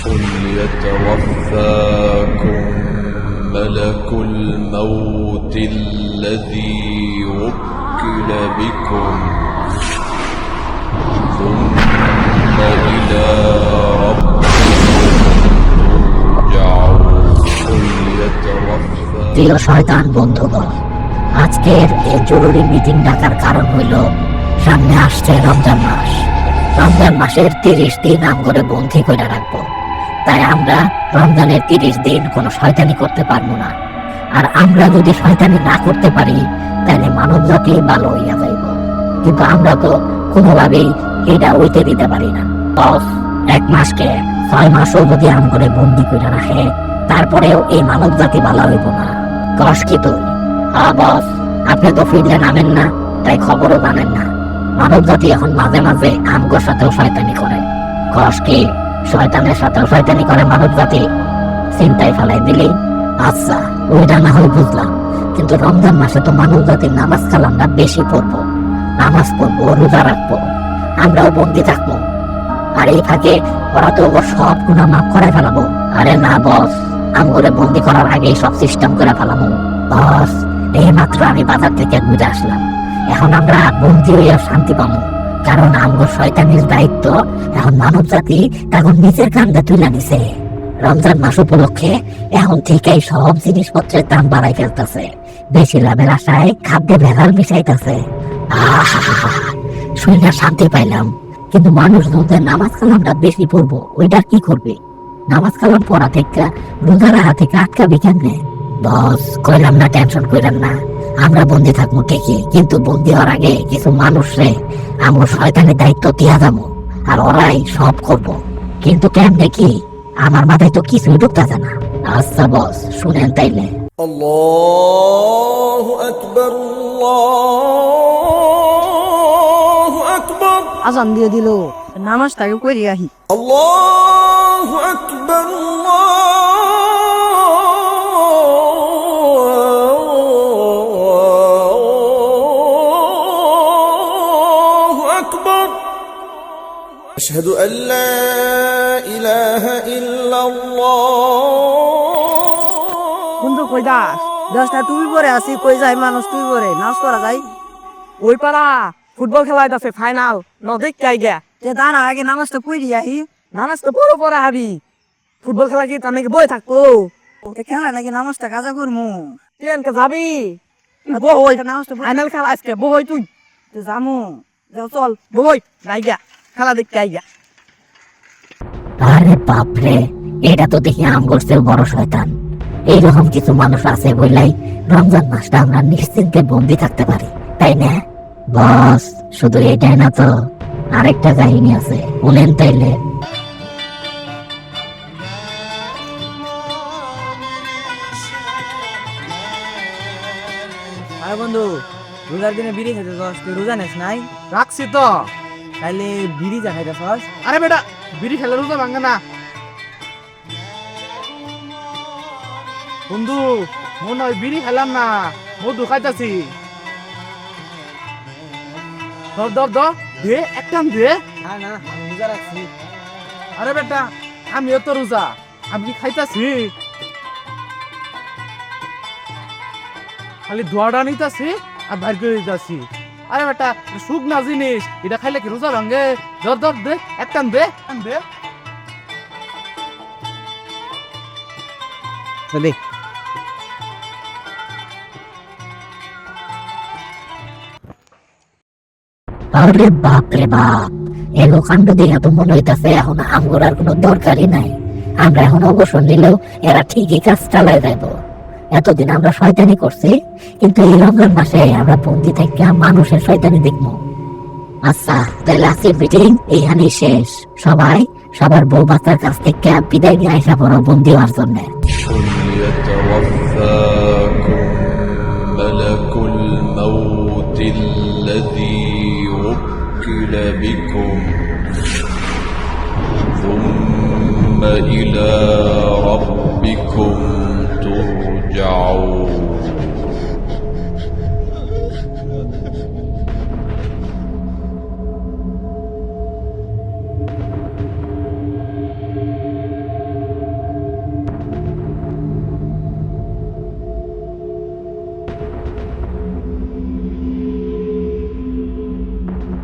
قل يتوفاكم ملك الموت الذي وكل بكم ثم إلى ربكم ترجعون قل يتوفاكم প্রিয় শয়তান বন্ধুগণ, আজকের এই জরুরি মিটিং ডাকার কারণ হইল সামনে আসছে রমজান মাস। রমজান মাসের 30 দিন আমগরে বন্দী করে রাখবো। তাই আমরা রমজানের 30 দিন কোনো শয়তানি করতে পারবো না। আর আমরা যদি শয়তানি না করতে পারি তাহলে মানব জাতি ভালো হইয়া যাইব। কিন্তু আমরা তো কোনোভাবেই এটা হইতে দিতে পারি না। বস, 1 মাসকে 6 মাসও যদি আমগরে বন্দী করে রাখে তারপরেও এই মানব জাতি ভালো হইব না। কস কি তুই? হ্যাঁ বস, আপনি তো ফিরলে নামেন না, তাই খবরও জানেন না। মানব জাতি এখন মাঝে মাঝে আমগোর সাথেও শয়তানি করে। কস কি? শয়তানের সাথেও শয়তানি করে মানব জাতি? চিন্তায় ফেলাই দিলি? আচ্ছা, ওইটা না হয় বুঝলাম, কিন্তু রমজান মাসে তো মানব জাতির নামাজ কালামটা বেশি পড়বো, নামাজ পড়বো, রোজা রাখবো, আমরাও বন্দী থাকবো। আর এই ফাঁকে ওরা তো ওর সব গুনাহ মাফ করে ফেলাবো। আরে না বস, আমগরে বন্দী করার আগেই সব সিস্টেম করে ফেলাবো। বস, এই মাত্র আমি বাজার থেকে ঘুরে আসলাম। এখন আমরা বন্দী হইয়া শান্তি পাবো, কারণ আমগর শয়তানির দায়িত্ব এখন মানব জাতি তখন নিজের কান্দে তুলে নিছে। রমজান মাস উপলক্ষে এখন থেকেই সব জিনিসপত্রের দাম বাড়াই ফেলতেছে, বেশি লাভের আশায় খাদ্যে ভেজাল মিশাইতেছে। শুনে শান্তি পাইলাম, কিন্তু মানুষ যদি নামাজ কালামটা বেশি পড়বো, ওইটা কি করবে? নামাজ কালাম পড়া থেকে রোজা রাখা থেকে আটকাবি কেমনে? বস, কইলাম না টেনশন কইলাম না, আমরা বন্দী থাকবো ঠিকই, কিন্তু বন্দী হওয়ার আগে কিছু মানুষরে আমরা শয়তানের দায়িত্ব দিয়া যাবো, আর ওরাই সব করবো। কিন্তু কেমনে কি? আমার মাথায় তো কিছুই ঢুকতেছে না। আচ্ছা বস, শুনেন তাইলে। আল্লাহু আকবার, আল্লাহু আকবার। আজান দিয়ে দিল, নামাজটাকে করি আহি। আল্লাহু আকবার, আল্লাহু আকবার। আশহাদু আল্লা ইলাহা ইল্লাল্লাহ। বন্ধু কই দাস? 10টা তুই পরে আসি, কই যাই মানুষ তুই পরে নাচ করা যাই। ওই পাড়া ফুটবল খেলায় আছে ফাইনাল, ন দেখতে গে তে দাঁড়া আগে নামাজটা করি আহি। নামাজ তো পড়ো পরে হাবি, ফুটবল খেলা কি তার নাকি বই থাকবো? খেলা নাকি নামাজটা কাজা করমু? ট্রেনকে যাবি? বই নামাজটা ফাইনাল খেলা আজকে, বই তুই যামু। চল বই নাই গা, খেলা দেখতে আই গা। আরে বাপরে, এটা তো দেখি আমগর চেয়ে বড় শয়তান। এইরকম কিছু মানুষ আছে বললাই রমজান মাসটা আমরা নিশ্চিন্তে বন্দী থাকতে পারি, তাই না? বস, শুধু এটাই না তো, আরেকটা কাহিনী আছে, বলেন তাইলে। আরে বন্ধু, রোজার দিনে বিড়ি খেতে চাস? তুই রোজা নেস নাই? রাখছি তো। তাইলে বিড়ি যা খাইতে চাস? আরে বেটা, বিড়ি খেলে রোজা ভাঙে না। বন্ধু, মনে হয় বিড়ি খেলাম না, মধু খাইতাছি। ধর ধর ধর, দে একটা দে। না না, আমি রোজা রাখছি। আরে বেটা, আমিও তো রোজা, আমি কি খাইতাছি? খালি ধোয়াটা নিতাছি আর বাইর করে দিতাছি। আরে বেটা, সুখ না জিনিস, এটা খাইলে কি রোজা ভাঙে? ধর ধর দে, একটা দে দে। চলে আরে বাপ রে বাপ, এলো কাণ্ড দেখে তো মনে হইতেছে এখন আমগর আর কোনো দরকারই নাই। আমরা এখন অবসর নিলেও এরা ঠিকই কাজ চালায় যাইব। এতদিন আমরা শয়তানি করছি, কিন্তু এই রমজান মাসে আমরা বন্দী থেকে মানুষের শয়তানি দেখবো। আচ্ছা, তাহলে আজকের মিটিং এইখানেই শেষ। সবাই সবার বউ বাচ্চার কাছ থেকে বিদায় নিয়ে আসা পড়ো বন্দী হওয়ার জন্য। ملك الموت الذي وكل بكم ثم إلى